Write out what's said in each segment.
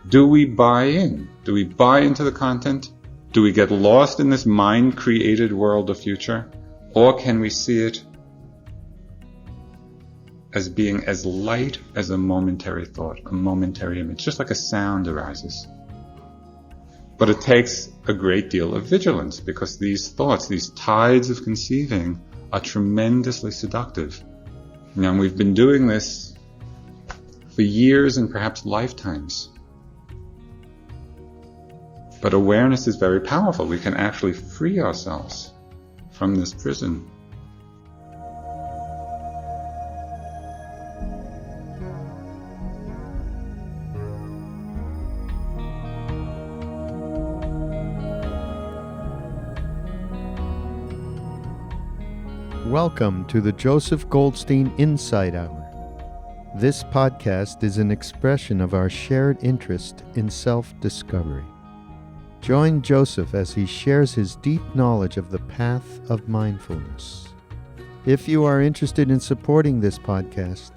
Do we buy in? Do we buy into the content? Do we get lost in this mind-created world of future? Or can we see it as being as light as a momentary thought, a momentary image, just like a sound arises? But it takes a great deal of vigilance, because these thoughts, these tides of conceiving, are tremendously seductive. And we've been doing this for years and perhaps lifetimes. But awareness is very powerful. We can actually free ourselves from this prison. Welcome to the Joseph Goldstein Insight Hour. This podcast is an expression of our shared interest in self-discovery. Join Joseph as he shares his deep knowledge of the path of mindfulness. If you are interested in supporting this podcast,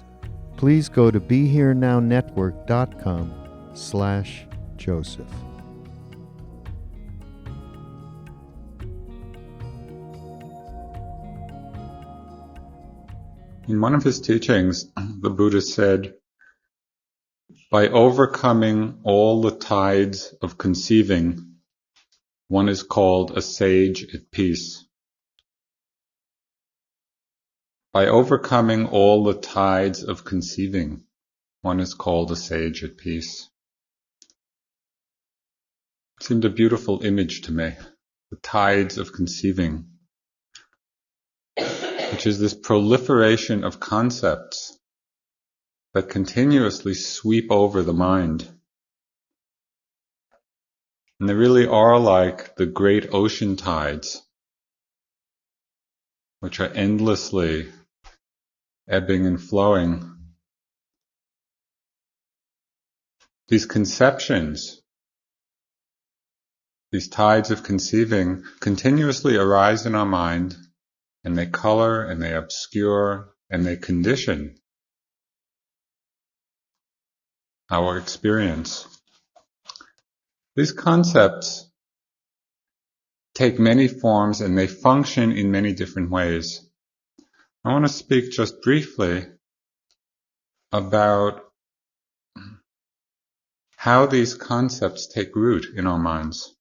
please go to BeHereNowNetwork.com/Joseph. In one of his teachings, the Buddha said, by overcoming all the tides of conceiving, one is called a sage at peace. By overcoming all the tides of conceiving, one is called a sage at peace. It seemed a beautiful image to me, the tides of conceiving, which is this proliferation of concepts that continuously sweep over the mind. And they really are like the great ocean tides, which are endlessly ebbing and flowing. These conceptions, these tides of conceiving, continuously arise in our mind, and they color, and they obscure, and they condition our experience. These concepts take many forms, and they function in many different ways. I want to speak just briefly about how these concepts take root in our minds.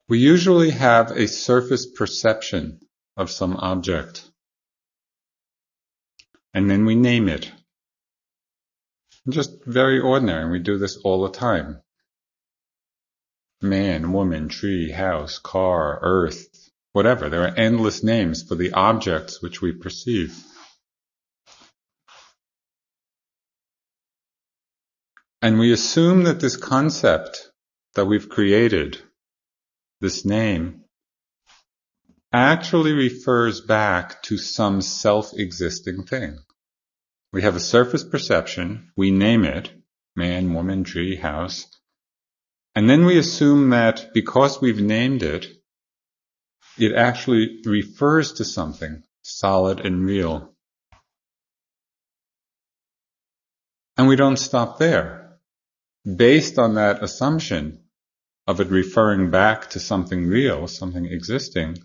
We usually have a surface perception of some object, and then we name it. Just very ordinary, and we do this all the time. Man, woman, tree, house, car, earth, whatever. There are endless names for the objects which we perceive. And we assume that this concept that we've created, this name, actually refers back to some self-existing thing. We have a surface perception, we name it, man, woman, tree, house, and then we assume that because we've named it, it actually refers to something solid and real. And we don't stop there. Based on that assumption of it referring back to something real, something existing,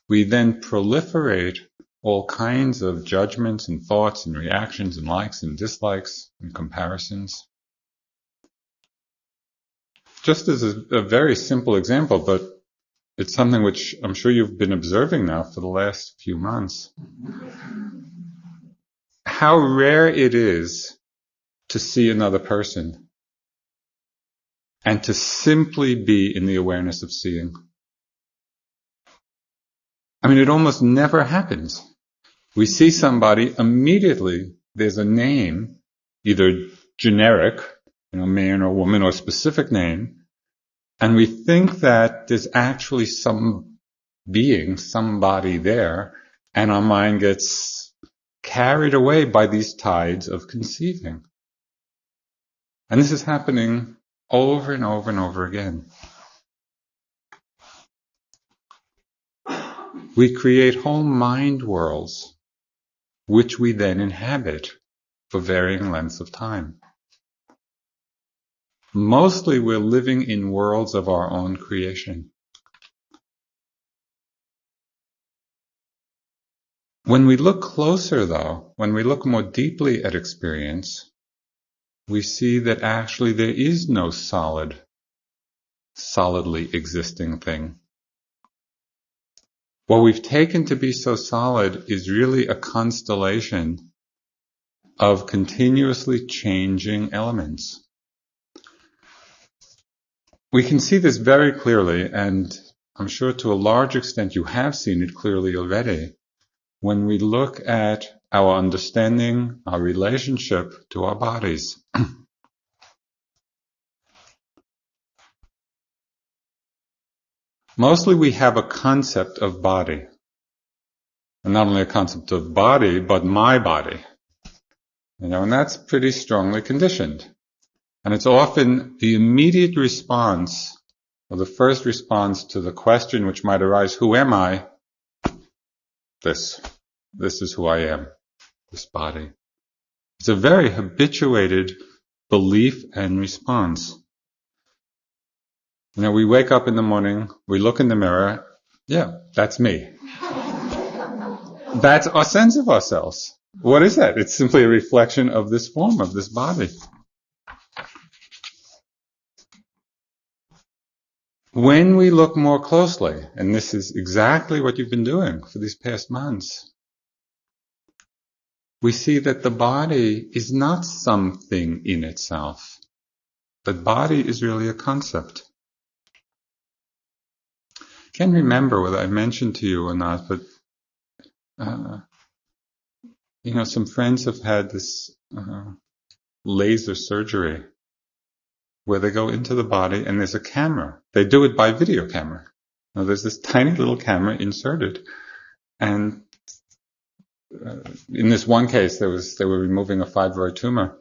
we then proliferate all kinds of judgments and thoughts and reactions and likes and dislikes and comparisons. Just as a very simple example, but it's something which I'm sure you've been observing now for the last few months. How rare it is to see another person and to simply be in the awareness of seeing. I mean, it almost never happens. We see somebody, immediately there's a name, either generic, man or woman, or specific name, and we think that there's actually some being, somebody there, and our mind gets carried away by these tides of conceiving. And this is happening over and over and over again. We create whole mind worlds which we then inhabit for varying lengths of time. Mostly we're living in worlds of our own creation. When we look closer, though, when we look more deeply at experience, we see that actually there is no solidly existing thing. What we've taken to be so solid is really a constellation of continuously changing elements. We can see this very clearly, and I'm sure to a large extent you have seen it clearly already, when we look at our understanding, our relationship to our bodies. Mostly we have a concept of body. And not only a concept of body, but my body. And that's pretty strongly conditioned. And it's often the immediate response, or the first response to the question which might arise, who am I? This is who I am, this body. It's a very habituated belief and response. We wake up in the morning, we look in the mirror, yeah, that's me. That's our sense of ourselves. What is that? It's simply a reflection of this form, of this body. When we look more closely, and this is exactly what you've been doing for these past months, we see that the body is not something in itself. The body is really a concept. I can't remember whether I mentioned to you or not, but some friends have had this laser surgery where they go into the body and there's a camera. They do it by video camera. Now, there's this tiny little camera inserted, and in this one case, they were removing a fibroid tumor,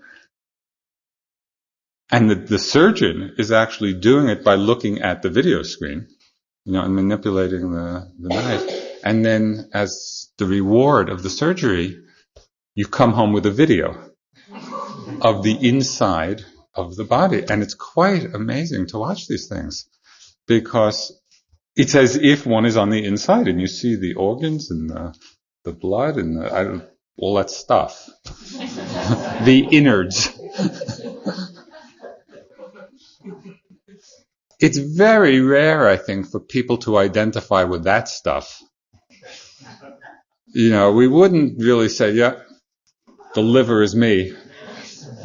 and the surgeon is actually doing it by looking at the video screen, and manipulating the knife, and then as the reward of the surgery, you come home with a video of the inside of the body. And it's quite amazing to watch these things, because it's as if one is on the inside and you see the organs and the blood and all that stuff. The innards. It's very rare, I think, for people to identify with that stuff. We wouldn't really say, yeah, the liver is me,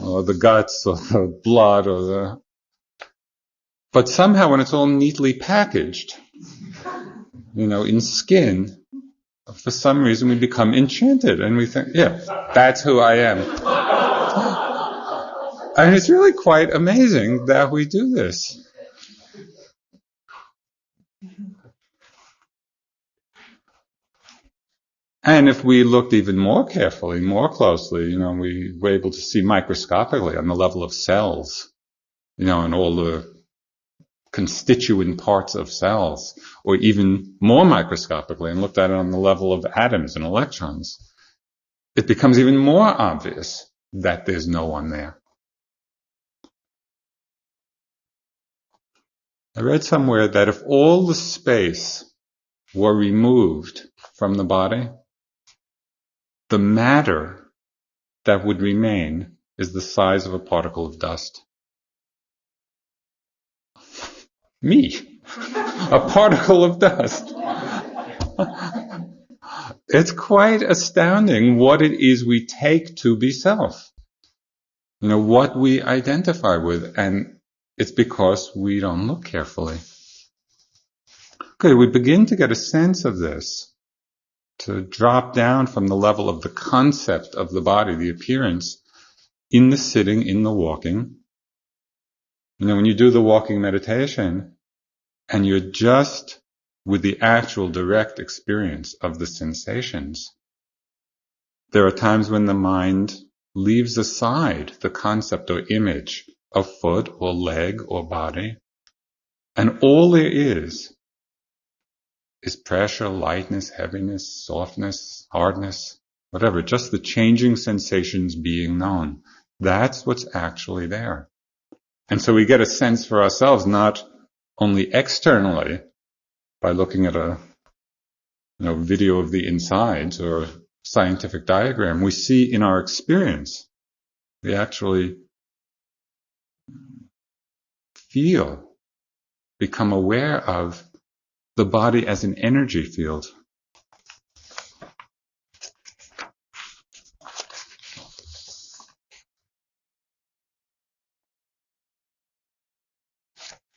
or the guts, or the blood, but somehow when it's all neatly packaged, in skin, for some reason we become enchanted and we think, yeah, that's who I am. And it's really quite amazing that we do this. And if we looked even more carefully, more closely, we were able to see microscopically on the level of cells, and all the constituent parts of cells, or even more microscopically and looked at it on the level of atoms and electrons, it becomes even more obvious that there's no one there. I read somewhere that if all the space were removed from the body, the matter that would remain is the size of a particle of dust. Me. A particle of dust. It's quite astounding what it is we take to be self. What we identify with, and it's because we don't look carefully. Okay, we begin to get a sense of this, to drop down from the level of the concept of the body, the appearance, in the sitting, in the walking. When you do the walking meditation and you're just with the actual direct experience of the sensations, there are times when the mind leaves aside the concept or image of foot or leg or body, and all there is pressure, lightness, heaviness, softness, hardness, whatever, just the changing sensations being known. That's what's actually there. And so we get a sense for ourselves, not only externally, by looking at a video of the insides or a scientific diagram. We see in our experience, we actually feel, become aware of the body as an energy field.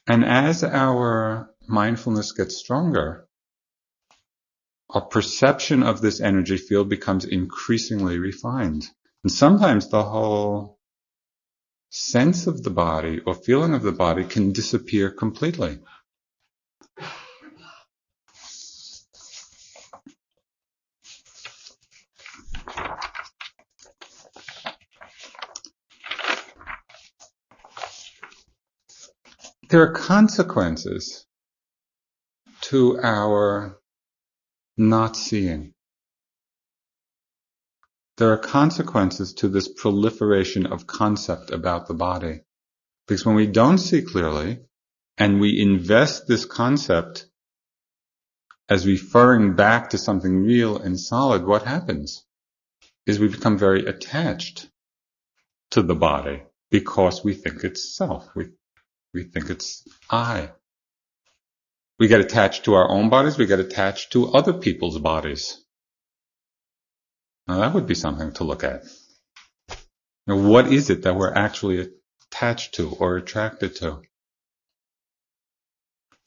And as our mindfulness gets stronger, our perception of this energy field becomes increasingly refined. And sometimes the whole sense of the body or feeling of the body can disappear completely. There are consequences to our not seeing. There are consequences to this proliferation of concept about the body. Because when we don't see clearly, and we invest this concept as referring back to something real and solid, what happens is we become very attached to the body because we think it's self. We think it's I. We get attached to our own bodies. We get attached to other people's bodies. Now that would be something to look at. Now, what is it that we're actually attached to or attracted to?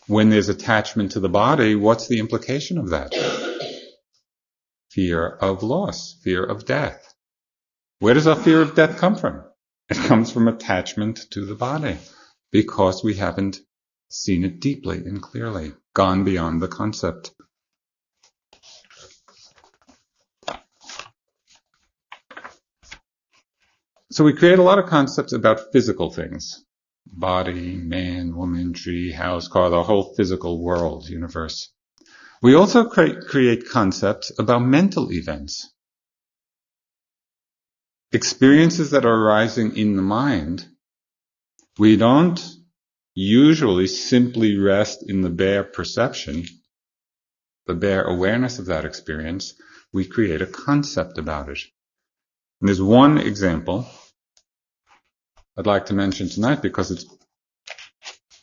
When there's attachment to the body, what's the implication of that? Fear of loss, fear of death. Where does our fear of death come from? It comes from attachment to the body because we haven't seen it deeply and clearly, gone beyond the concept. So we create a lot of concepts about physical things. Body, man, woman, tree, house, car, the whole physical world, universe. We also create concepts about mental events. Experiences that are arising in the mind. We don't usually simply rest in the bare perception, the bare awareness of that experience. We create a concept about it. And there's one example I'd like to mention tonight because it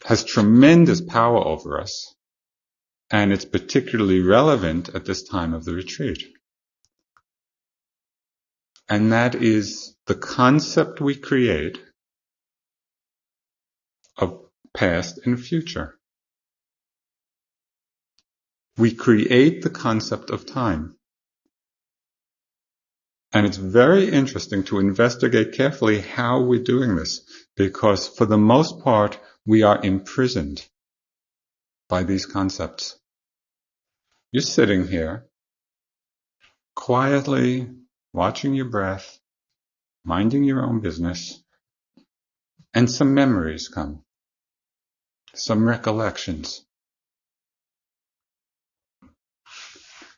has tremendous power over us, and it's particularly relevant at this time of the retreat. And that is the concept we create of past and future. We create the concept of time. And it's very interesting to investigate carefully how we're doing this, because for the most part, we are imprisoned by these concepts. You're sitting here, quietly watching your breath, minding your own business, and some memories come, some recollections.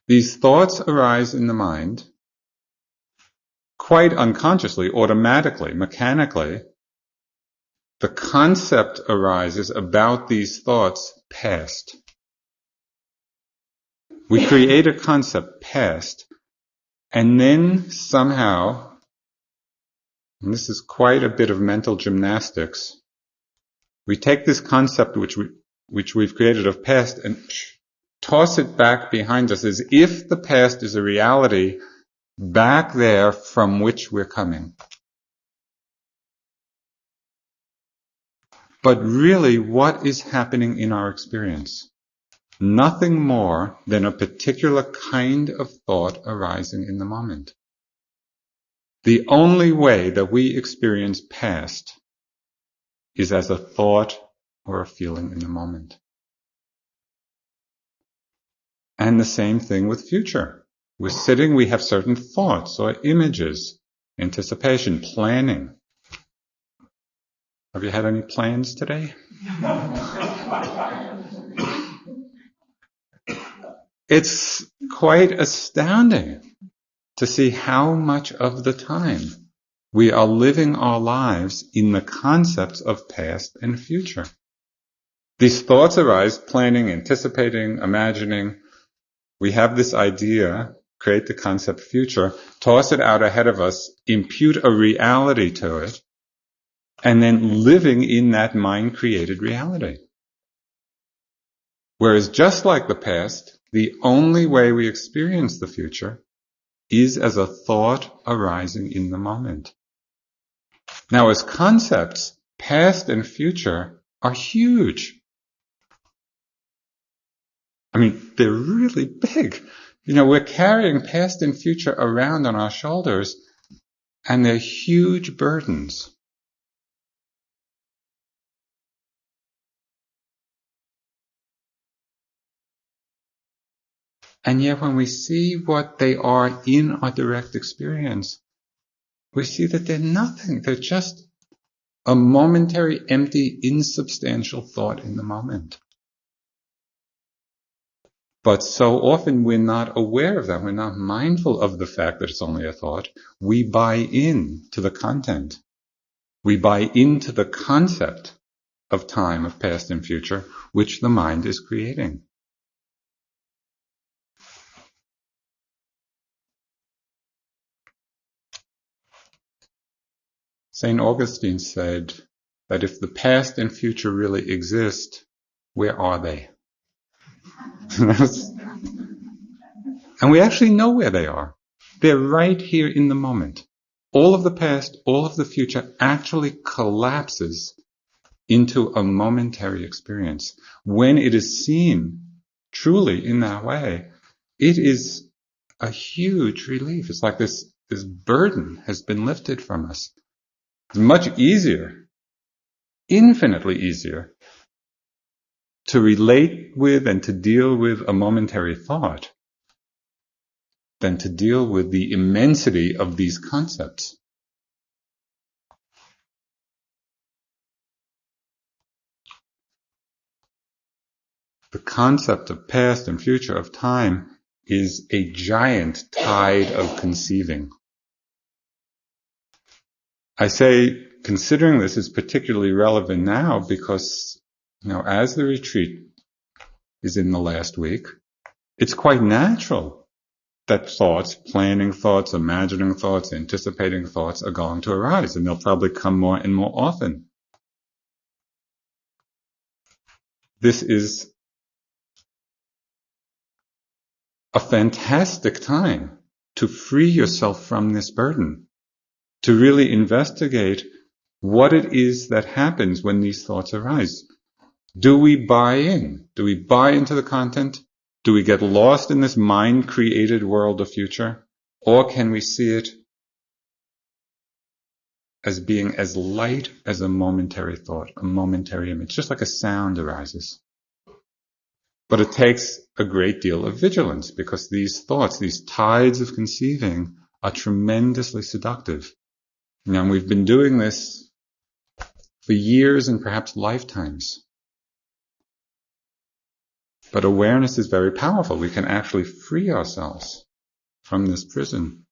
These thoughts arise in the mind, quite unconsciously, automatically, mechanically. The concept arises about these thoughts past. We create a concept past, and then somehow, and this is quite a bit of mental gymnastics, we take this concept which we've created of past and toss it back behind us as if the past is a reality back there from which we're coming. But really, what is happening in our experience? Nothing more than a particular kind of thought arising in the moment. The only way that we experience past is as a thought or a feeling in the moment. And the same thing with future. We're sitting, we have certain thoughts or images, anticipation, planning. Have you had any plans today? It's quite astounding to see how much of the time we are living our lives in the concepts of past and future. These thoughts arise, planning, anticipating, imagining. We have this idea, create the concept future, toss it out ahead of us, impute a reality to it, and then living in that mind-created reality. Whereas just like the past, the only way we experience the future is as a thought arising in the moment. Now, as concepts, past and future are huge. I mean, they're really big. We're carrying past and future around on our shoulders, and they're huge burdens. And yet when we see what they are in our direct experience, we see that they're nothing. They're just a momentary, empty, insubstantial thought in the moment. But so often we're not aware of that. We're not mindful of the fact that it's only a thought. We buy in to the content. We buy into the concept of time, of past and future, which the mind is creating. St. Augustine said that if the past and future really exist, where are they? And we actually know where they are. They're right here in the moment. All of the past, all of the future actually collapses into a momentary experience. When it is seen truly in that way, it is a huge relief. It's like this burden has been lifted from us. It's much easier, infinitely easier, to relate with and to deal with a momentary thought than to deal with the immensity of these concepts. The concept of past and future, of time, is a giant tide of conceiving. I say considering this is particularly relevant now because, as the retreat is in the last week, it's quite natural that thoughts, planning thoughts, imagining thoughts, anticipating thoughts are going to arise, and they'll probably come more and more often. This is a fantastic time to free yourself from this burden, to really investigate what it is that happens when these thoughts arise. Do we buy in? Do we buy into the content? Do we get lost in this mind-created world of future? Or can we see it as being as light as a momentary thought, a momentary image, just like a sound arises? But it takes a great deal of vigilance because these thoughts, these tides of conceiving, are tremendously seductive. And we've been doing this for years and perhaps lifetimes. But awareness is very powerful. We can actually free ourselves from this prison.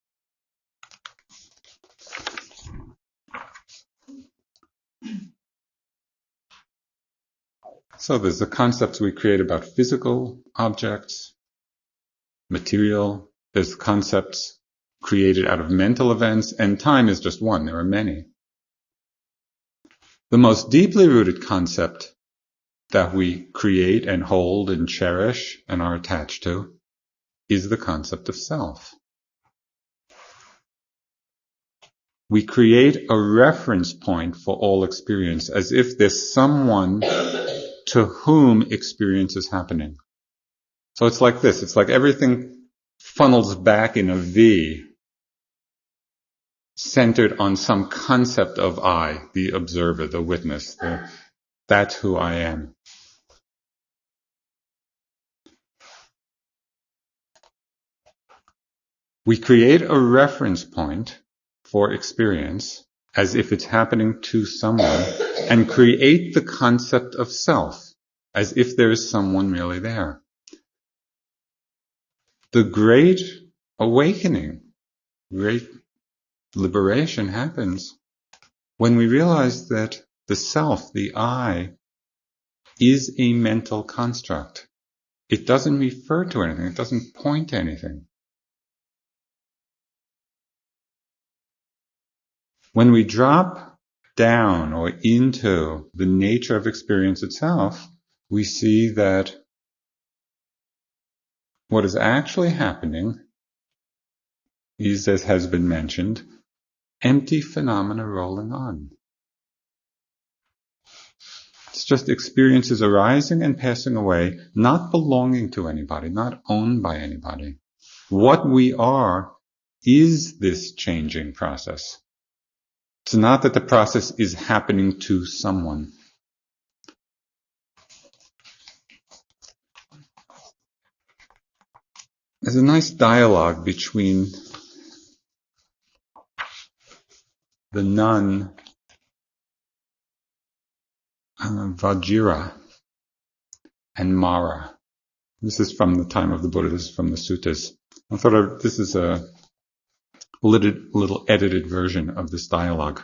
So there's the concepts we create about physical objects, material. There's concepts created out of mental events, and time is just one. There are many. The most deeply rooted concept that we create and hold and cherish and are attached to is the concept of self. We create a reference point for all experience as if there's someone to whom experience is happening. So it's like this. It's like everything funnels back in a V, centered on some concept of I, the observer, the witness, that's who I am. We create a reference point for experience as if it's happening to someone and create the concept of self as if there is someone really there. The great awakening great liberation happens when we realize that the self, the I, is a mental construct. It doesn't refer to anything. It doesn't point to anything. When we drop down or into the nature of experience itself, we see that what is actually happening is, as has been mentioned, empty phenomena rolling on. It's just experiences arising and passing away, not belonging to anybody, not owned by anybody. What we are is this changing process. It's not that the process is happening to someone. There's a nice dialogue between the nun Vajira and Mara. This is from the time of the Buddha. This is from the suttas. I thought this is a little edited version of this dialogue.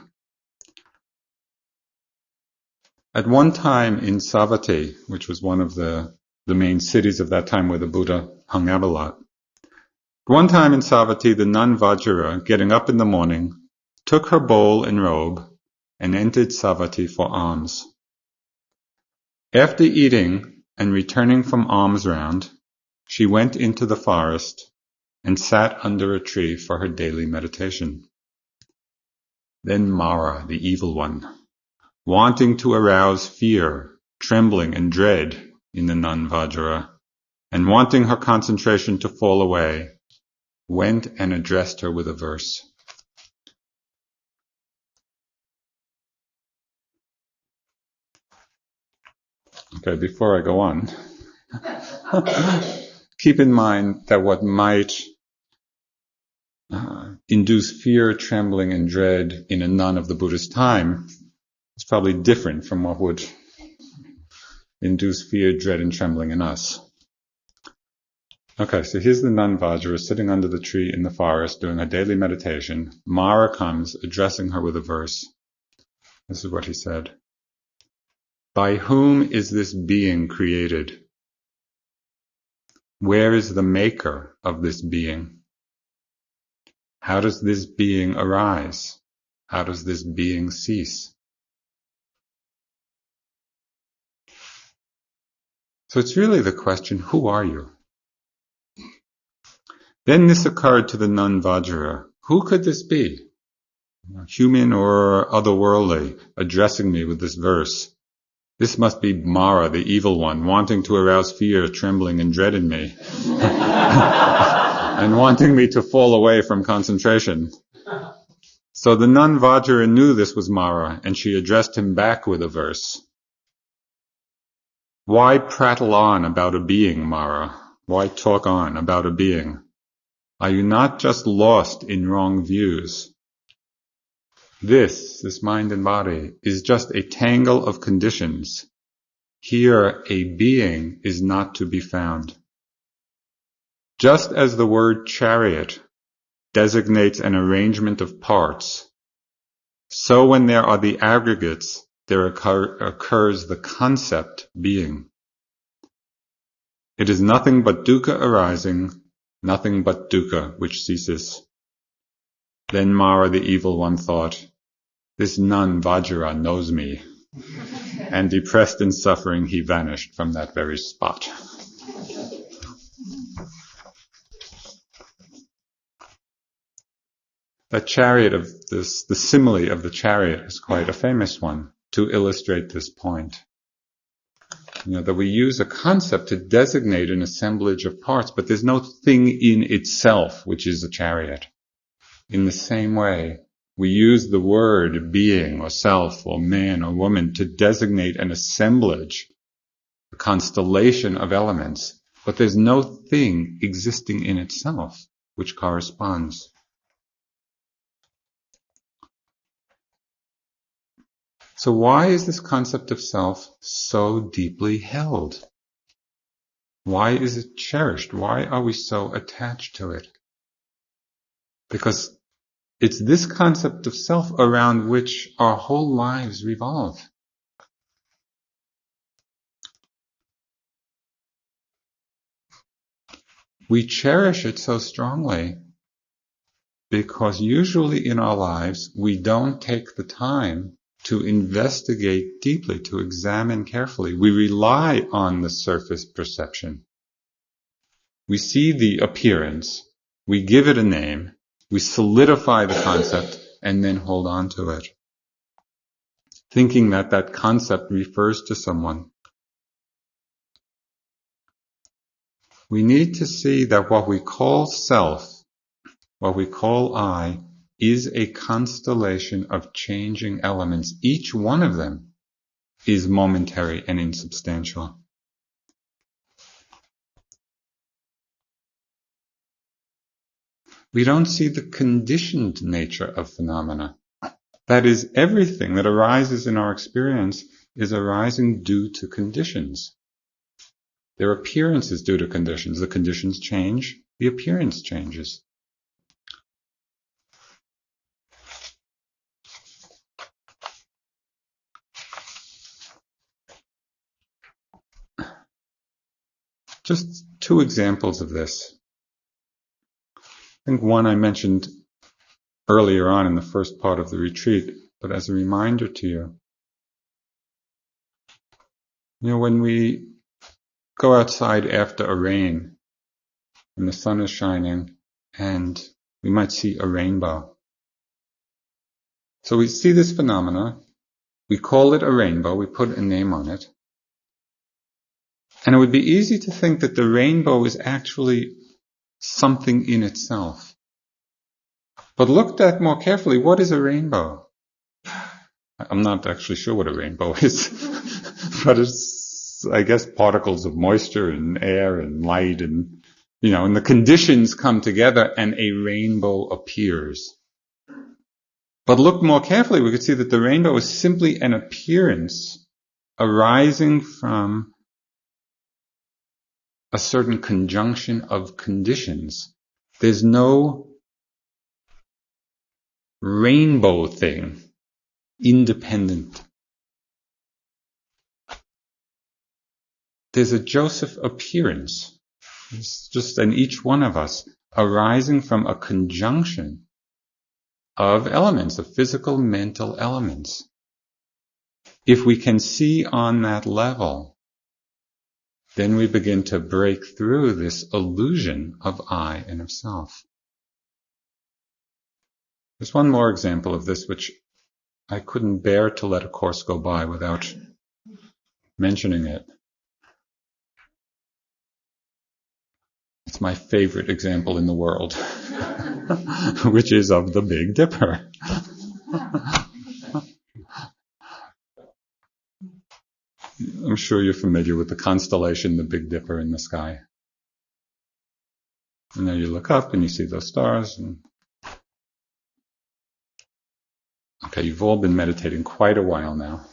At one time in Savatthi, which was one of the main cities of that time where the Buddha hung out a lot, one time in Savatthi, the nun Vajira, getting up in the morning, took her bowl and robe and entered Savatthi for alms. After eating and returning from alms round, she went into the forest and sat under a tree for her daily meditation. Then Mara, the evil one, wanting to arouse fear, trembling, and dread in the nun Vajira, and wanting her concentration to fall away, went and addressed her with a verse. Okay, before I go on, keep in mind that what might induce fear, trembling, and dread in a nun of the Buddha's time is probably different from what would induce fear, dread, and trembling in us. Okay, so here's the nun Vajra sitting under the tree in the forest doing her daily meditation. Mara comes, addressing her with a verse. This is what he said. By whom is this being created? Where is the maker of this being? How does this being arise? How does this being cease? So it's really the question, who are you? Then this occurred to the nun Vajra. Who could this be? Human or otherworldly, addressing me with this verse. This must be Mara, the evil one, wanting to arouse fear, trembling, and dread in me. And wanting me to fall away from concentration. So the nun Vajra knew this was Mara, and she addressed him back with a verse. Why prattle on about a being, Mara? Why talk on about a being? Are you not just lost in wrong views? This mind and body, is just a tangle of conditions. Here, a being is not to be found. Just as the word chariot designates an arrangement of parts, so when there are the aggregates, there occurs the concept being. It is nothing but dukkha arising, nothing but dukkha which ceases. Then Mara, the evil one, thought, this nun Vajra knows me. And depressed and suffering, he vanished from that very spot. That chariot of this, the simile of the chariot is quite a famous one to illustrate this point. That we use a concept to designate an assemblage of parts, but there's no thing in itself which is a chariot. In the same way, we use the word being or self or man or woman to designate an assemblage, a constellation of elements, but there's no thing existing in itself which corresponds. So why is this concept of self so deeply held? Why is it cherished? Why are we so attached to it? Because It's this concept of self around which our whole lives revolve. We cherish it so strongly because usually in our lives we don't take the time to investigate deeply, to examine carefully. We rely on the surface perception. We see the appearance, we give it a name, we solidify the concept, and then hold on to it, thinking that that concept refers to someone. We need to see that what we call self, what we call I, is a constellation of changing elements. Each one of them is momentary and insubstantial. We don't see the conditioned nature of phenomena. That is, everything that arises in our experience is arising due to conditions. Their appearance is due to conditions. The conditions change, the appearance changes. Just two examples of this. I think one I mentioned earlier on in the first part of the retreat, but as a reminder to you. When we go outside after a rain, when the sun is shining, and we might see a rainbow. So we see this phenomena, we call it a rainbow, we put a name on it. And it would be easy to think that the rainbow is actually something in itself. But looked at more carefully, what is a rainbow? I'm not actually sure what a rainbow is, but it's, I guess, particles of moisture and air and light and, and the conditions come together and a rainbow appears. But look more carefully, we could see that the rainbow is simply an appearance arising from a certain conjunction of conditions. There's no rainbow thing independent. There's a Joseph appearance. It's just in each one of us arising from a conjunction of elements, of physical, mental elements. If we can see on that level, then we begin to break through this illusion of I and of self. There's one more example of this which I couldn't bear to let a course go by without mentioning it. It's my favorite example in the world, which is of the Big Dipper. I'm sure you're familiar with the constellation, the Big Dipper in the sky. And then you look up and you see those stars. Okay, you've all been meditating quite a while now.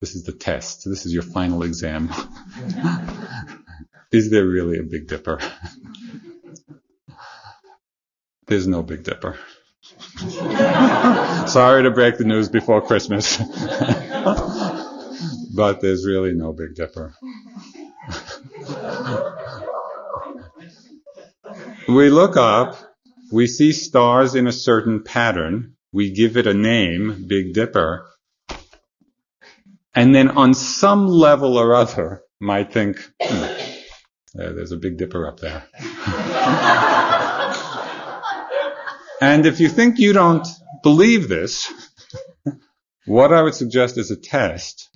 This is the test. This is your final exam. Is there really a Big Dipper? There's no Big Dipper. Sorry to break the news before Christmas. But there's really no Big Dipper. We look up, we see stars in a certain pattern, we give it a name, Big Dipper, and then on some level or other might think, there's a Big Dipper up there. And if you think you don't believe this, what I would suggest as a test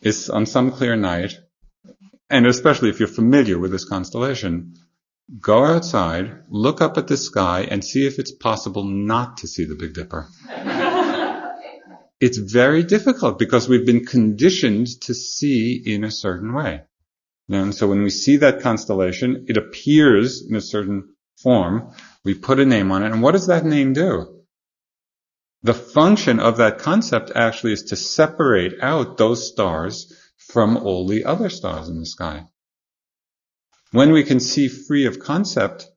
is on some clear night, and especially if you're familiar with this constellation, go outside, look up at the sky, and see if it's possible not to see the Big Dipper. It's very difficult because we've been conditioned to see in a certain way. And so when we see that constellation, it appears in a certain form, we put a name on it, and what does that name do? The function of that concept actually is to separate out those stars from all the other stars in the sky. When we can see free of concept,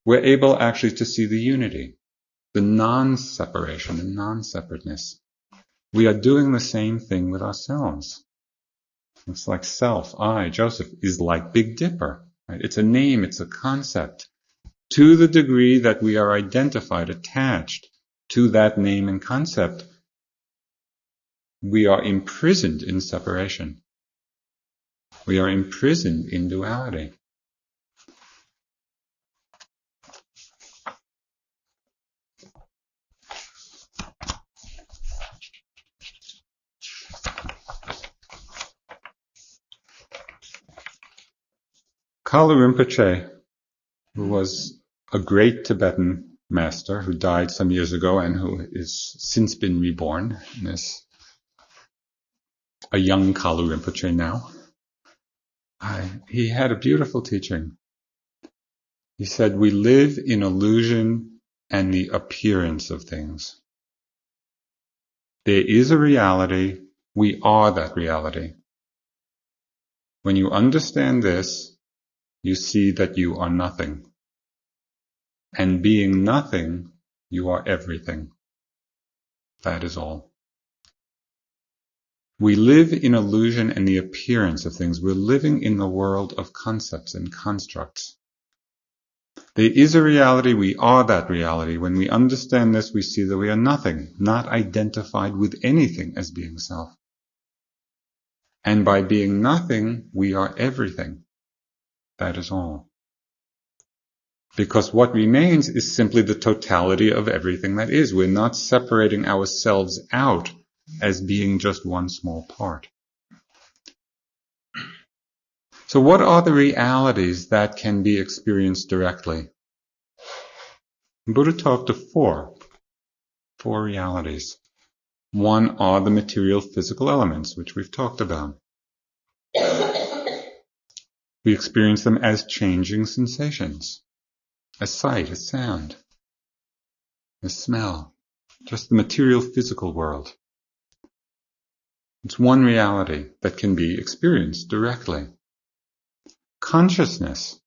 we're able actually to see the unity the non-separation, the non-separateness. We are doing the same thing with ourselves. It's like self, I, Joseph, is like Big Dipper. Right? It's a name, it's a concept. To the degree that we are identified, attached to that name and concept, we are imprisoned in separation. We are imprisoned in duality. Kalu Rinpoche, who was a great Tibetan master who died some years ago and who has since been reborn and is a young Kalu Rinpoche now, he had a beautiful teaching. He said, we live in illusion and the appearance of things. There is a reality, we are that reality. When you understand this, you see that you are nothing. And being nothing, you are everything. That is all. We live in illusion and the appearance of things. We're living in the world of concepts and constructs. There is a reality, we are that reality. When we understand this, we see that we are nothing, not identified with anything as being self. And by being nothing, we are everything. That is all. Because what remains is simply the totality of everything that is. We're not separating ourselves out as being just one small part. So what are the realities that can be experienced directly? Buddha talked of four realities. One are the material physical elements, which we've talked about. We experience them as changing sensations, as sight, as sound, as smell, just the material physical world. It's one reality that can be experienced directly. Consciousness,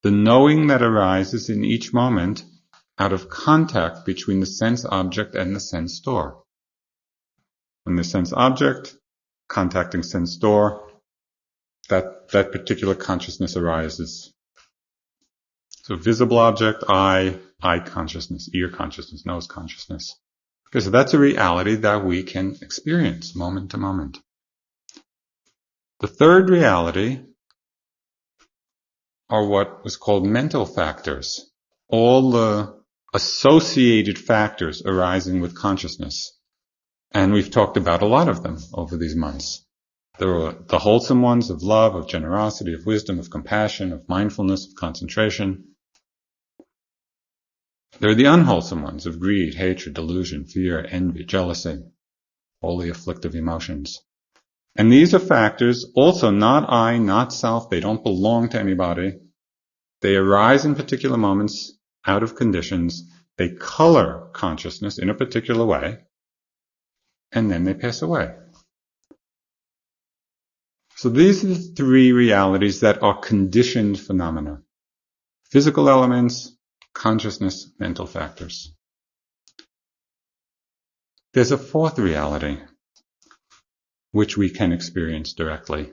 the knowing that arises in each moment out of contact between the sense object and the sense door. When the sense object contacting sense door, that particular consciousness arises. So visible object, eye consciousness, ear consciousness, nose consciousness. Okay, so that's a reality that we can experience moment to moment. The third reality are what was called mental factors. All the associated factors arising with consciousness. And we've talked about a lot of them over these months. There are the wholesome ones of love, of generosity, of wisdom, of compassion, of mindfulness, of concentration. There are the unwholesome ones of greed, hatred, delusion, fear, envy, jealousy, all the afflictive emotions. And these are factors also not I, not self. They don't belong to anybody. They arise in particular moments out of conditions. They color consciousness in a particular way, and then they pass away. So these are the three realities that are conditioned phenomena. Physical elements, consciousness, mental factors. There's a fourth reality, which we can experience directly.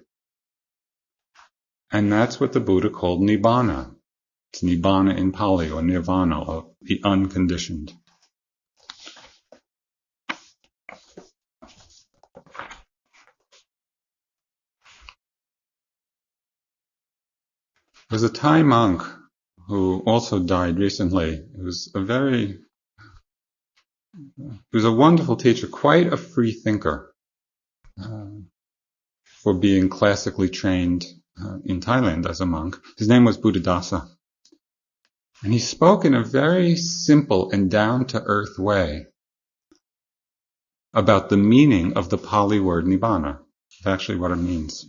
And that's what the Buddha called Nibanna. It's Nibanna in Pali, or Nirvana, or the unconditioned. There's a Thai monk who also died recently. He was a wonderful teacher, quite a free thinker for being classically trained in Thailand as a monk. His name was Buddhadasa. And he spoke in a very simple and down-to-earth way about the meaning of the Pali word Nibbana, actually what it means.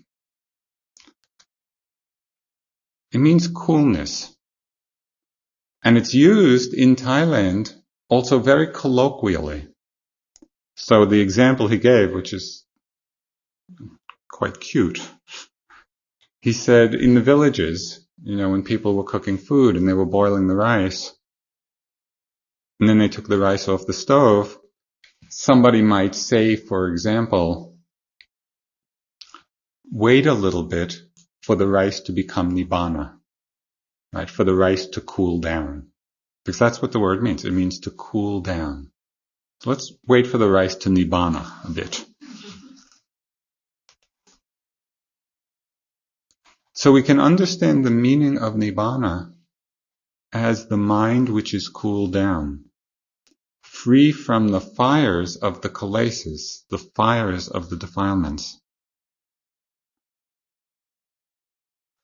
It means coolness. And it's used in Thailand also very colloquially. So the example he gave, which is quite cute, he said in the villages, when people were cooking food and they were boiling the rice, and then they took the rice off the stove, somebody might say, for example, wait a little bit for the rice to become Nibanna, right? For the rice to cool down. Because that's what the word means. It means to cool down. So let's wait for the rice to Nibanna a bit. So we can understand the meaning of Nibanna as the mind which is cooled down, free from the fires of the kilesas, the fires of the defilements.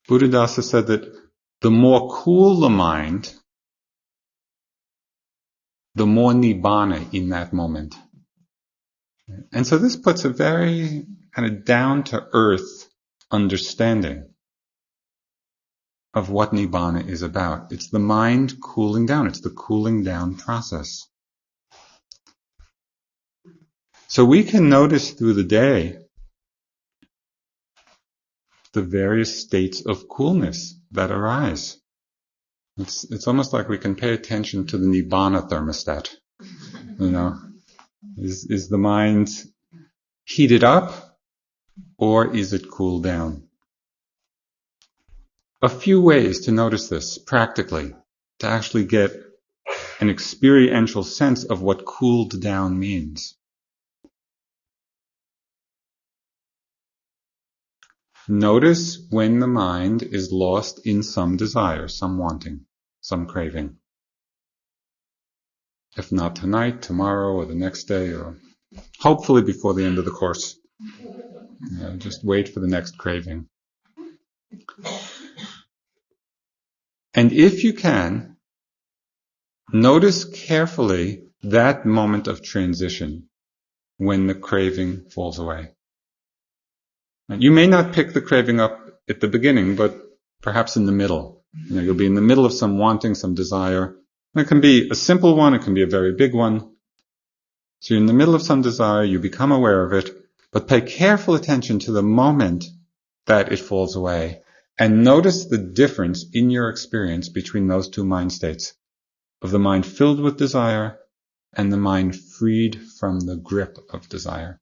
Buddhadasa said that the more cool the mind, the more Nibbana in that moment. And so this puts a very kind of down-to-earth understanding of what Nibbana is about. It's the mind cooling down. It's the cooling down process. So we can notice through the day the various states of coolness that arise. It's almost like we can pay attention to the Nibbana thermostat. Is the mind heated up or is it cooled down? A few ways to notice this practically, to actually get an experiential sense of what cooled down means. Notice when the mind is lost in some desire, some wanting, some craving. If not tonight, tomorrow, or the next day, or hopefully before the end of the course. Just wait for the next craving. And if you can, notice carefully that moment of transition when the craving falls away. And you may not pick the craving up at the beginning, but perhaps in the middle. You'll be in the middle of some wanting, some desire. It can be a simple one, it can be a very big one. So you're in the middle of some desire, you become aware of it, but pay careful attention to the moment that it falls away. And notice the difference in your experience between those two mind states, of the mind filled with desire and the mind freed from the grip of desire.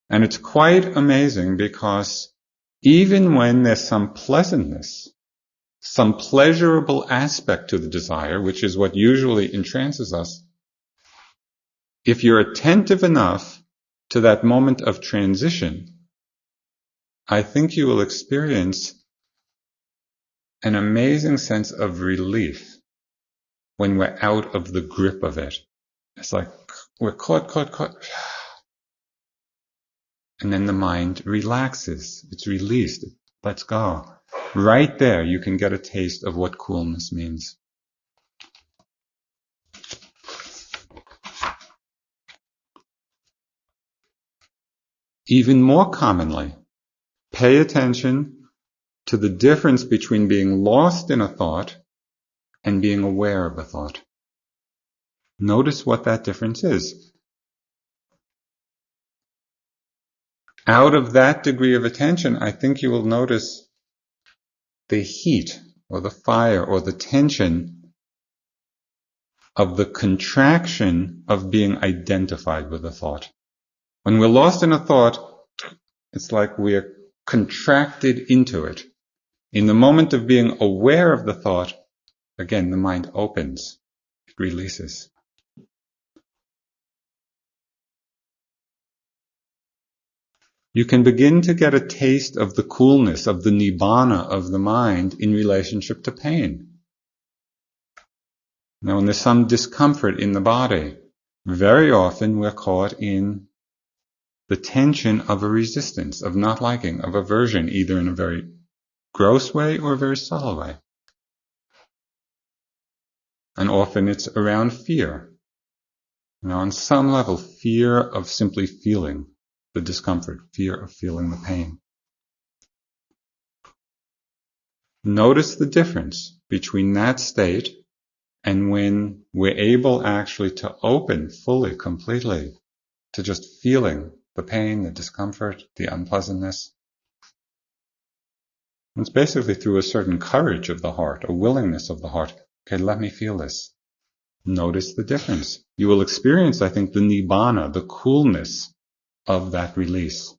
And it's quite amazing because even when there's some pleasantness, some pleasurable aspect to the desire, which is what usually entrances us, if you're attentive enough to that moment of transition, I think you will experience an amazing sense of relief when we're out of the grip of it. It's like we're caught. And then the mind relaxes. It's released. It lets go. Right there, you can get a taste of what coolness means. Even more commonly, pay attention to the difference between being lost in a thought and being aware of a thought. Notice what that difference is. Out of that degree of attention, I think you will notice the heat or the fire or the tension of the contraction of being identified with a thought. When we're lost in a thought, it's like we're contracted into it. In the moment of being aware of the thought, again, the mind opens, it releases. You can begin to get a taste of the coolness, of the Nibbana of the mind in relationship to pain. Now, when there's some discomfort in the body, very often we're caught in the tension of a resistance, of not liking, of aversion, either in a very gross way or a very subtle way. And often it's around fear. On some level, fear of simply feeling the discomfort, fear of feeling the pain. Notice the difference between that state and when we're able actually to open fully, completely, to just feeling the pain, the discomfort, the unpleasantness. It's basically through a certain courage of the heart, a willingness of the heart. Okay, let me feel this. notice the difference. You will experience, I think, the Nibanna, the coolness of that release.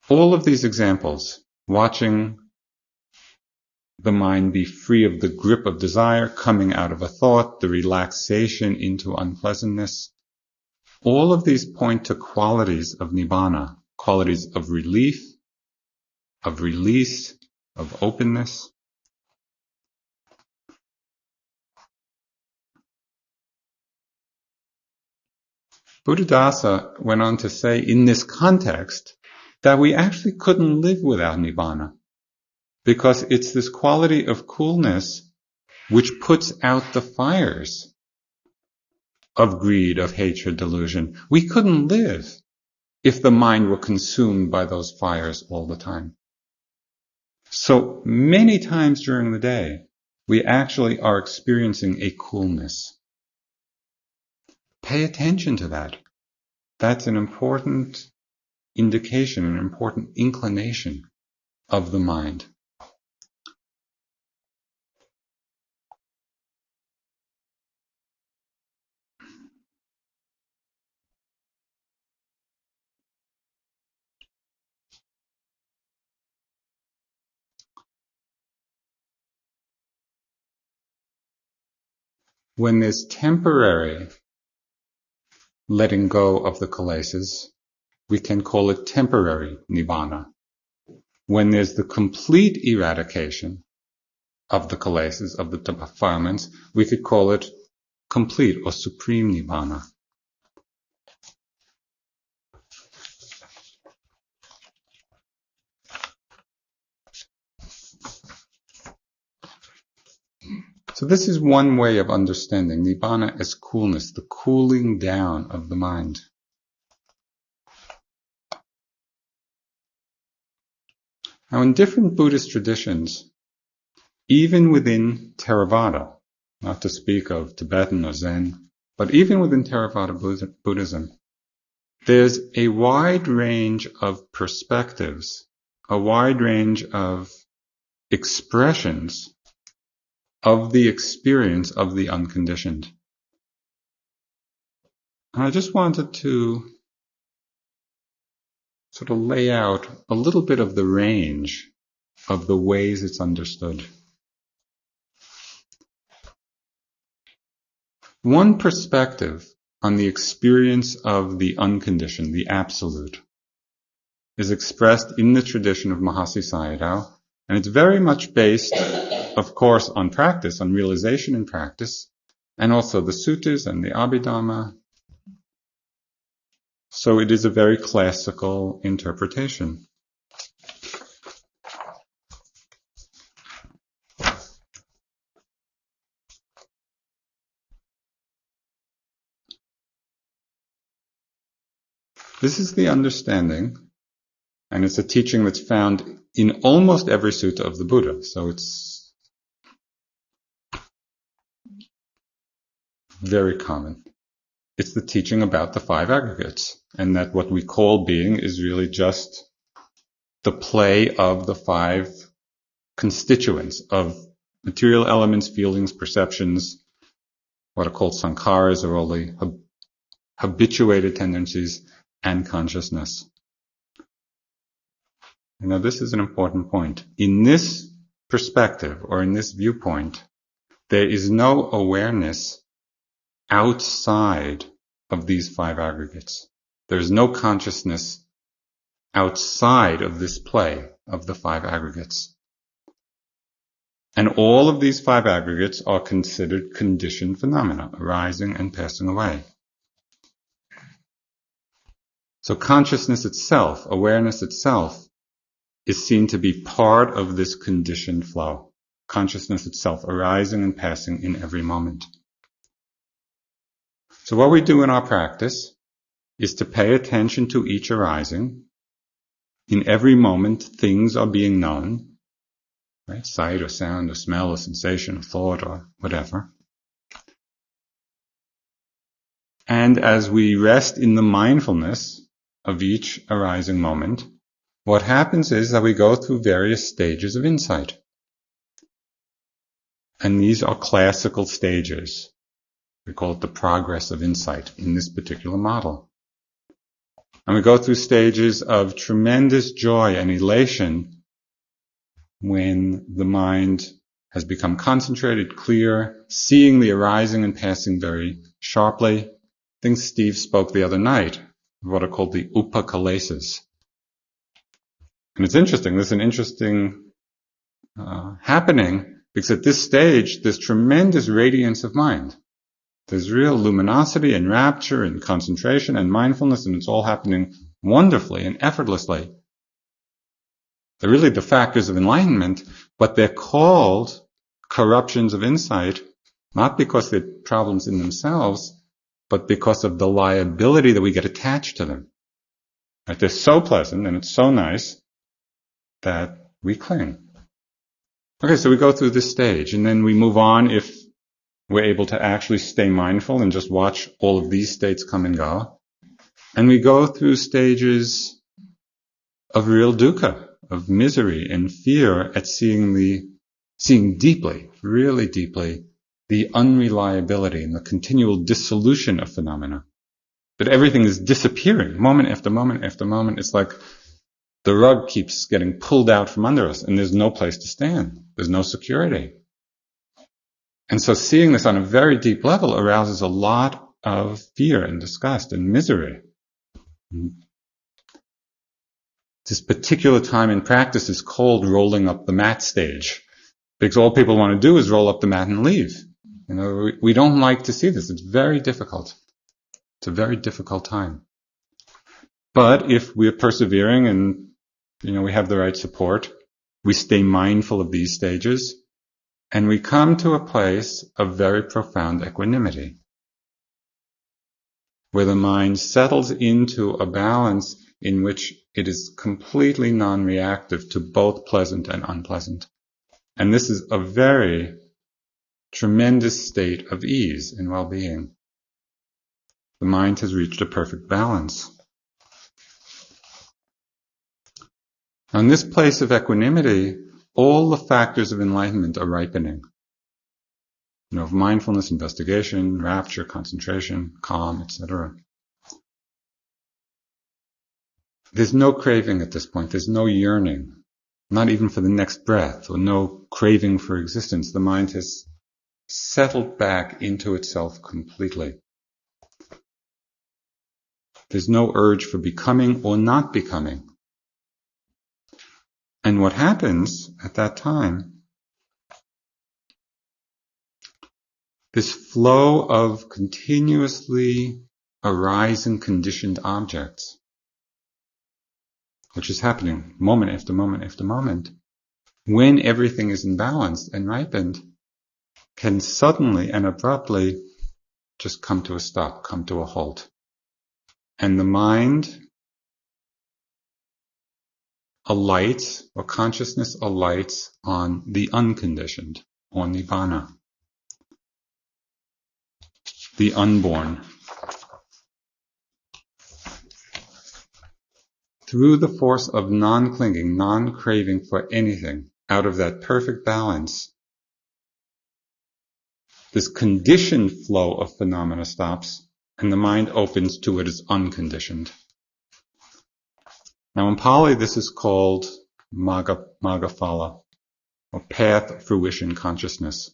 All of these examples, watching the mind be free of the grip of desire, coming out of a thought, the relaxation into unpleasantness, all of these point to qualities of Nibbana, qualities of relief, of release, of openness. Buddhadasa went on to say in this context that we actually couldn't live without Nibbana, because it's this quality of coolness which puts out the fires of greed, of hatred, delusion. We couldn't live if the mind were consumed by those fires all the time. So many times during the day, we actually are experiencing a coolness. Pay attention to that. That's an important indication, an important inclination of the mind. When there's temporary letting go of the kilesas, we can call it temporary Nibbana. When there's the complete eradication of the kilesas, of the defilements, we could call it complete or supreme Nibbana. So this is one way of understanding Nibbana as coolness, the cooling down of the mind. Now, in different Buddhist traditions, even within Theravada, not to speak of Tibetan or Zen, but even within Theravada Buddhism, there's a wide range of perspectives, a wide range of expressions of the experience of the unconditioned. And I just wanted to sort of lay out a little bit of the range of the ways it's understood. One perspective on the experience of the unconditioned, the absolute, is expressed in the tradition of Mahasi Sayadaw, and it's very much based, of course, on practice, on realization in practice, and also the suttas and the Abhidhamma. So it is a very classical interpretation. This is the understanding, and it's a teaching that's found in almost every sutta of the Buddha. So it's very common. It's the teaching about the five aggregates, and that what we call being is really just the play of the five constituents of material elements, feelings, perceptions, what are called sankharas, or all the habituated tendencies, and consciousness. Now, this is an important point. In this perspective, or in this viewpoint, there is no awareness outside of these five aggregates. There is no consciousness outside of this play of the five aggregates. And all of these five aggregates are considered conditioned phenomena, arising and passing away. So consciousness itself, awareness itself, is seen to be part of this conditioned flow. Consciousness itself arising and passing in every moment. So what we do in our practice is to pay attention to each arising. In every moment, things are being known, right? Sight or sound or smell or sensation or thought or whatever. And as we rest in the mindfulness of each arising moment, what happens is that we go through various stages of insight. And these are classical stages. We call it the progress of insight in this particular model. And we go through stages of tremendous joy and elation when the mind has become concentrated, clear, seeing the arising and passing very sharply. I think Steve spoke the other night of what are called the upakalesas. And it's interesting. This is an interesting happening because at this stage, there's tremendous radiance of mind. There's real luminosity and rapture and concentration and mindfulness, and it's all happening wonderfully and effortlessly. They're really the factors of enlightenment, but they're called corruptions of insight, not because they're problems in themselves, but because of the liability that we get attached to them. Right? They're so pleasant and it's so nice that we cling. Okay, so we go through this stage, and then we move on if we're able to actually stay mindful and just watch all of these states come and go. And we go through stages of real dukkha, of misery and fear at seeing deeply, really deeply, the unreliability and the continual dissolution of phenomena. That everything is disappearing moment after moment after moment. It's like the rug keeps getting pulled out from under us and there's no place to stand. There's no security. And so seeing this on a very deep level arouses a lot of fear and disgust and misery. This particular time in practice is called rolling up the mat stage, because all people want to do is roll up the mat and leave. We don't like to see this. It's very difficult. It's a very difficult time. But if we're persevering and, we have the right support, we stay mindful of these stages, and we come to a place of very profound equanimity, where the mind settles into a balance in which it is completely non-reactive to both pleasant and unpleasant. And this is a very tremendous state of ease and well-being. The mind has reached a perfect balance. Now, in this place of equanimity, all the factors of enlightenment are ripening. Of mindfulness, investigation, rapture, concentration, calm, etc. There's no craving at this point. There's no yearning, not even for the next breath, or no craving for existence. The mind has settled back into itself completely. There's no urge for becoming or not becoming. And what happens at that time, this flow of continuously arising conditioned objects, which is happening moment after moment after moment, when everything is imbalanced and ripened, can suddenly and abruptly just come to a stop, come to a halt. And the mind alights, or consciousness alights on the unconditioned, or Nibanna, the unborn. Through the force of non-clinging, non-craving for anything, out of that perfect balance, this conditioned flow of phenomena stops, and the mind opens to what is unconditioned. Now in Pali, this is called Magga-phala, or path of fruition consciousness.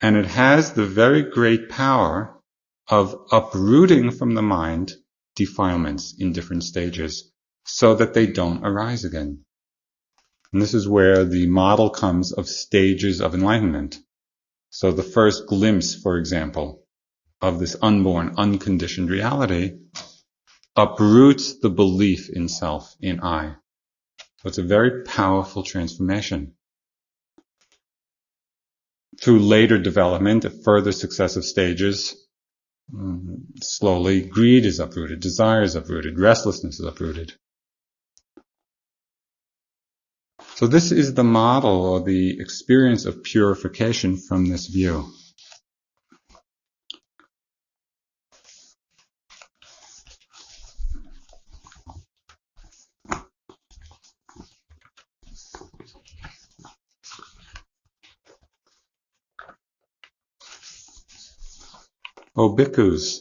And it has the very great power of uprooting from the mind defilements in different stages so that they don't arise again. And this is where the model comes of stages of enlightenment. So the first glimpse, for example, of this unborn, unconditioned reality uproots the belief in self, in I. So it's a very powerful transformation. Through later development, at further successive stages, slowly greed is uprooted, desire is uprooted, restlessness is uprooted. So this is the model or the experience of purification from this view. Obicus,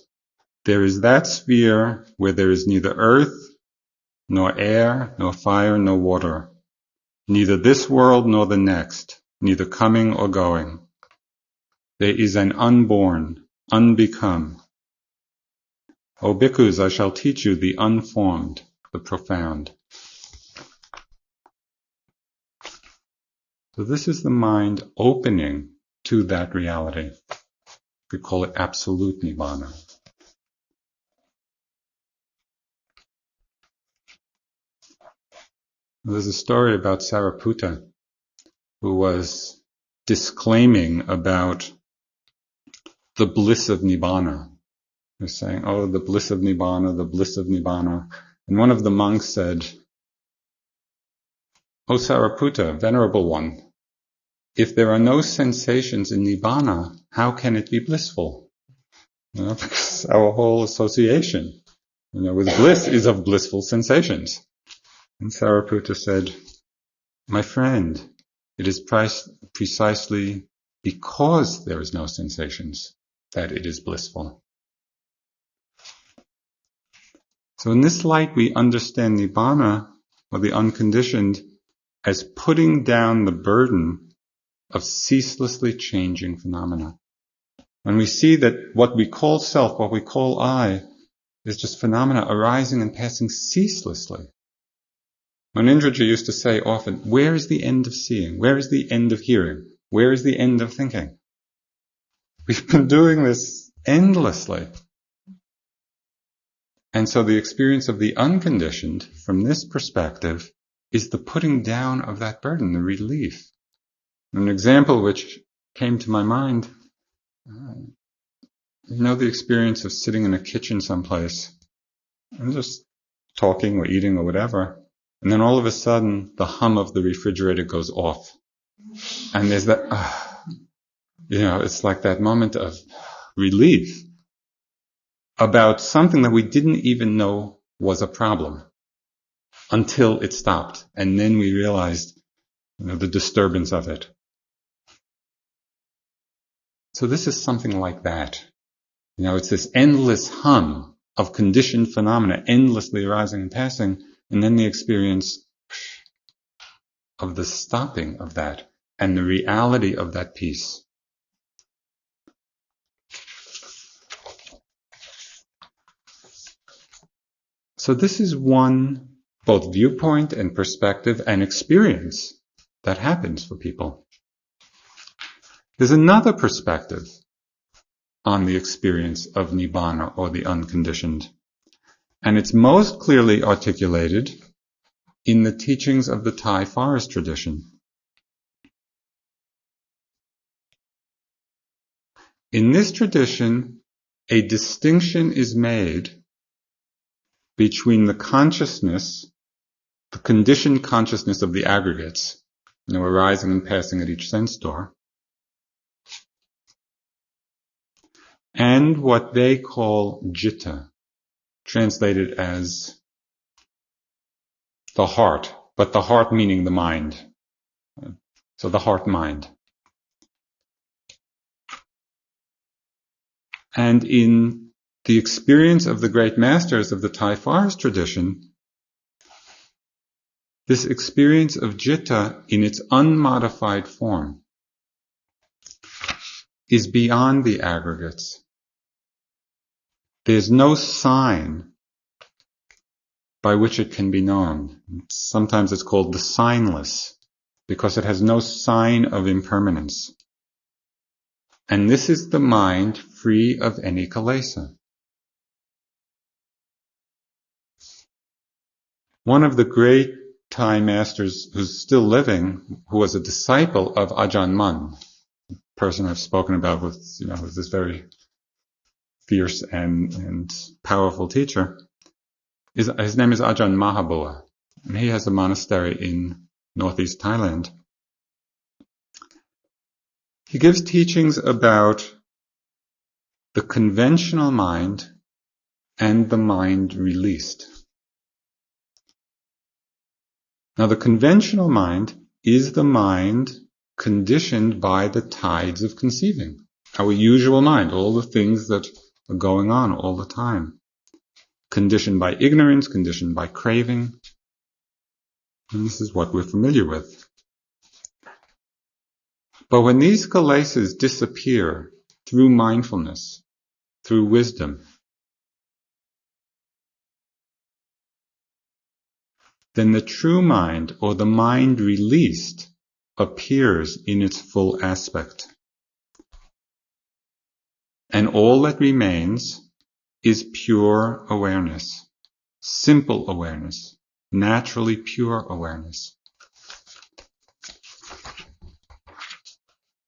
there is that sphere where there is neither earth, nor air, nor fire, nor water, neither this world nor the next, neither coming or going. There is an unborn, unbecome. Obicus, I shall teach you the unformed, the profound. So this is the mind opening to that reality. We call it absolute Nibbana. There's a story about Sariputta, who was disclaiming about the bliss of Nibbana. He was saying, oh, the bliss of Nibbana, the bliss of Nibbana. And one of the monks said, O Sariputta, venerable one, if there are no sensations in Nibbana, how can it be blissful? Because our whole association, with bliss is of blissful sensations. And Sariputta said, my friend, it is precisely because there is no sensations that it is blissful. So in this light, we understand Nibbana, or the unconditioned, as putting down the burden of ceaselessly changing phenomena. When we see that what we call self, what we call I, is just phenomena arising and passing ceaselessly. Munindraji used to say often, where is the end of seeing? Where is the end of hearing? Where is the end of thinking? We've been doing this endlessly. And so the experience of the unconditioned, from this perspective, is the putting down of that burden, the relief. An example which came to my mind, the experience of sitting in a kitchen someplace and just talking or eating or whatever, and then all of a sudden the hum of the refrigerator goes off. And there's that, it's like that moment of relief about something that we didn't even know was a problem until it stopped. And then we realized, the disturbance of it. So this is something like that. It's this endless hum of conditioned phenomena endlessly arising and passing, and then the experience of the stopping of that and the reality of that peace. So this is one, both viewpoint and perspective and experience that happens for people. There's another perspective on the experience of Nibbana, or the unconditioned. And it's most clearly articulated in the teachings of the Thai forest tradition. In this tradition, a distinction is made between the consciousness, the conditioned consciousness of the aggregates, arising and passing at each sense door, and what they call citta, translated as the heart, but the heart meaning the mind. So the heart-mind. And in the experience of the great masters of the Thai forest tradition, this experience of citta in its unmodified form is beyond the aggregates. There's no sign by which it can be known. Sometimes it's called the signless, because it has no sign of impermanence. And this is the mind free of any kilesa. One of the great Thai masters who's still living, who was a disciple of Ajahn Mun, a person I've spoken about with this very fierce and powerful teacher, his name is Ajahn Mahabua, and he has a monastery in northeast Thailand. He gives teachings about the conventional mind and the mind released. Now, the conventional mind is the mind conditioned by the tides of conceiving. Our usual mind, all the things that are going on all the time. Conditioned by ignorance, conditioned by craving. And this is what we're familiar with. But when these kilesas disappear through mindfulness, through wisdom, then the true mind, or the mind released, appears in its full aspect. And all that remains is pure awareness, simple awareness, naturally pure awareness.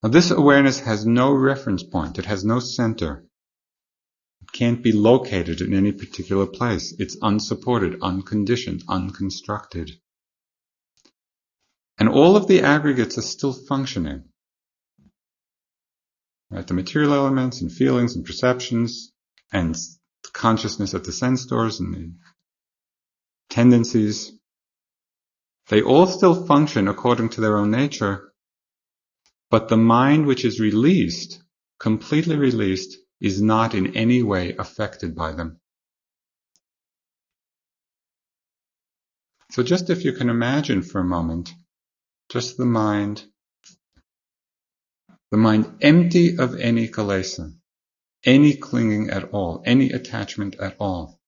Now, this awareness has no reference point. It has no center. It can't be located in any particular place. It's unsupported, unconditioned, unconstructed. And all of the aggregates are still functioning. Right? The material elements and feelings and perceptions and consciousness at the sense doors and the tendencies, they all still function according to their own nature. But the mind which is released, completely released, is not in any way affected by them. So just if you can imagine for a moment, just the mind empty of any kilesa, any clinging at all, any attachment at all.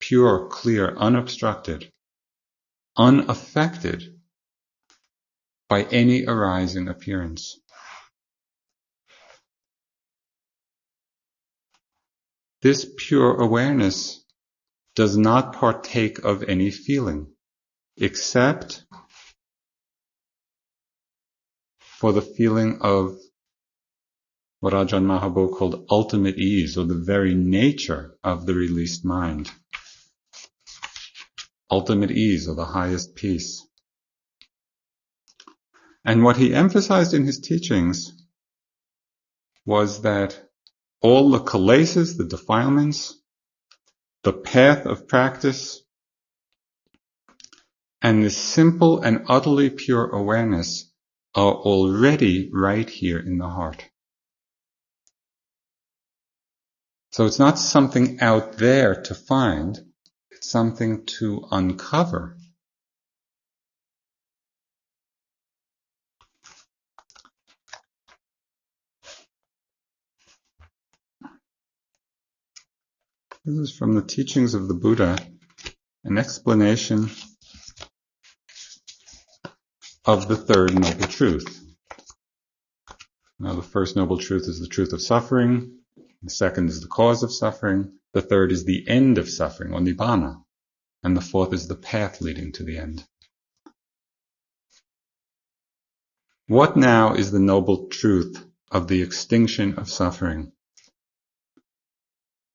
Pure, clear, unobstructed, unaffected by any arising appearance. This pure awareness does not partake of any feeling, except for the feeling of what Ajahn Mahabodhi called ultimate ease, or the very nature of the released mind. Ultimate ease, or the highest peace. And what he emphasized in his teachings was that all the kilesas, the defilements, the path of practice, and this simple and utterly pure awareness are already right here in the heart. So it's not something out there to find, it's something to uncover. This is from the teachings of the Buddha, an explanation of the third noble truth. Now, the first noble truth is the truth of suffering. The second is the cause of suffering. The third is the end of suffering, or Nibanna. And the fourth is the path leading to the end. What now is the noble truth of the extinction of suffering?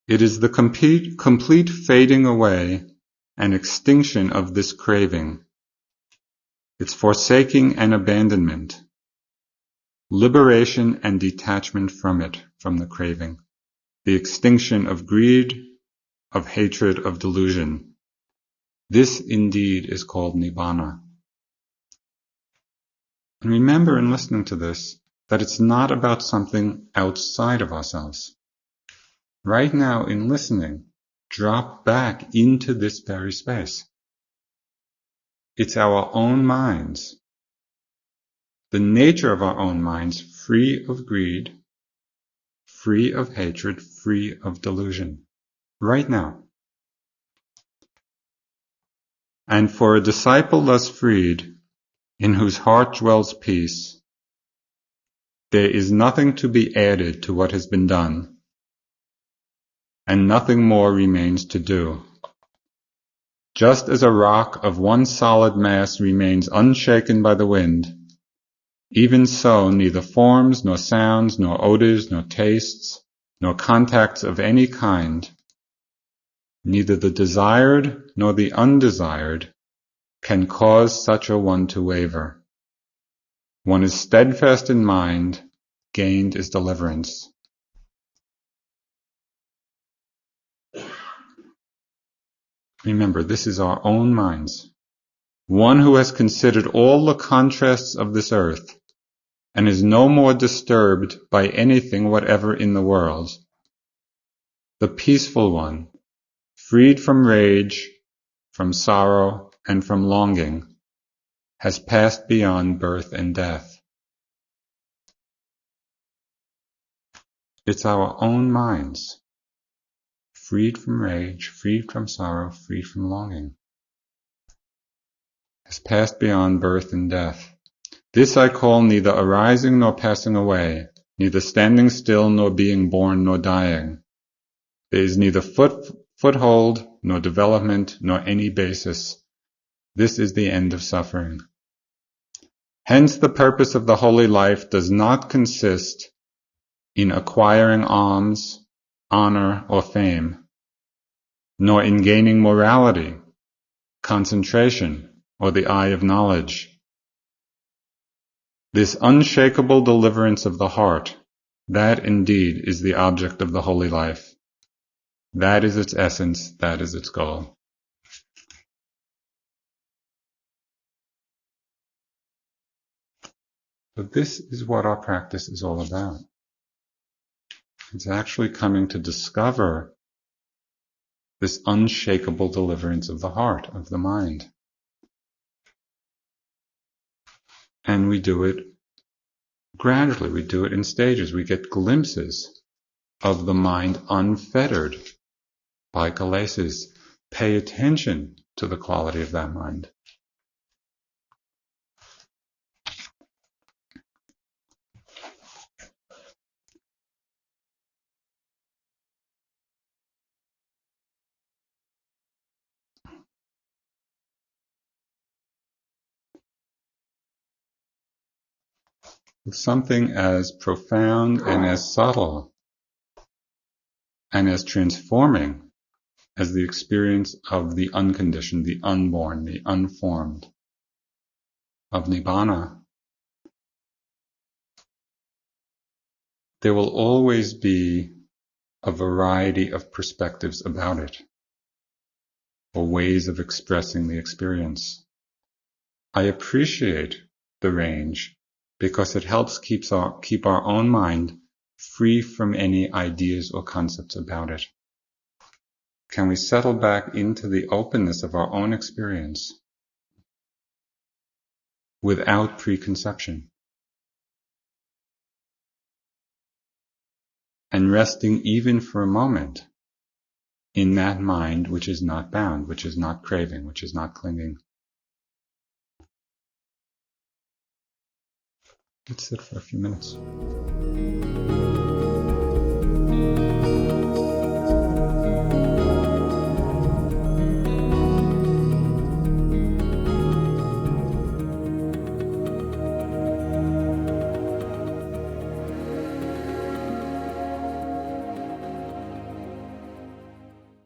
It is the complete fading away and extinction of this craving, its forsaking and abandonment, liberation and detachment from it, from the craving, the extinction of greed, of hatred, of delusion. This indeed is called Nibanna. And remember in listening to this that it's not about something outside of ourselves. Right now, in listening, drop back into this very space. It's our own minds, the nature of our own minds, free of greed, free of hatred, free of delusion. Right now. And for a disciple thus freed, in whose heart dwells peace, there is nothing to be added to what has been done, and nothing more remains to do. Just as a rock of one solid mass remains unshaken by the wind, even so neither forms, nor sounds, nor odors, nor tastes, nor contacts of any kind, neither the desired nor the undesired, can cause such a one to waver. One is steadfast in mind, gained is deliverance. Remember, this is our own minds. One who has considered all the contrasts of this earth and is no more disturbed by anything whatever in the world, the peaceful one, freed from rage, from sorrow, and from longing, has passed beyond birth and death. It's our own minds, freed from rage, freed from sorrow, freed from longing, has passed beyond birth and death. This I call neither arising nor passing away, neither standing still nor being born nor dying. There is neither foothold, nor development, nor any basis. This is the end of suffering. Hence the purpose of the holy life does not consist in acquiring alms, honor, or fame, nor in gaining morality, concentration, or the eye of knowledge. This unshakable deliverance of the heart, that indeed is the object of the holy life. That is its essence, that is its goal. But this is what our practice is all about. It's actually coming to discover this unshakable deliverance of the heart, of the mind. And we do it gradually, we do it in stages. We get glimpses of the mind unfettered by kilesas. Pay attention to the quality of that mind. Something as profound and as subtle and as transforming as the experience of the unconditioned, the unborn, the unformed, of Nibanna. There will always be a variety of perspectives about it, or ways of expressing the experience. I appreciate the range because it helps keep our own mind free from any ideas or concepts about it. Can we settle back into the openness of our own experience without preconception? And resting even for a moment in that mind which is not bound, which is not craving, which is not clinging. Let's sit for a few minutes.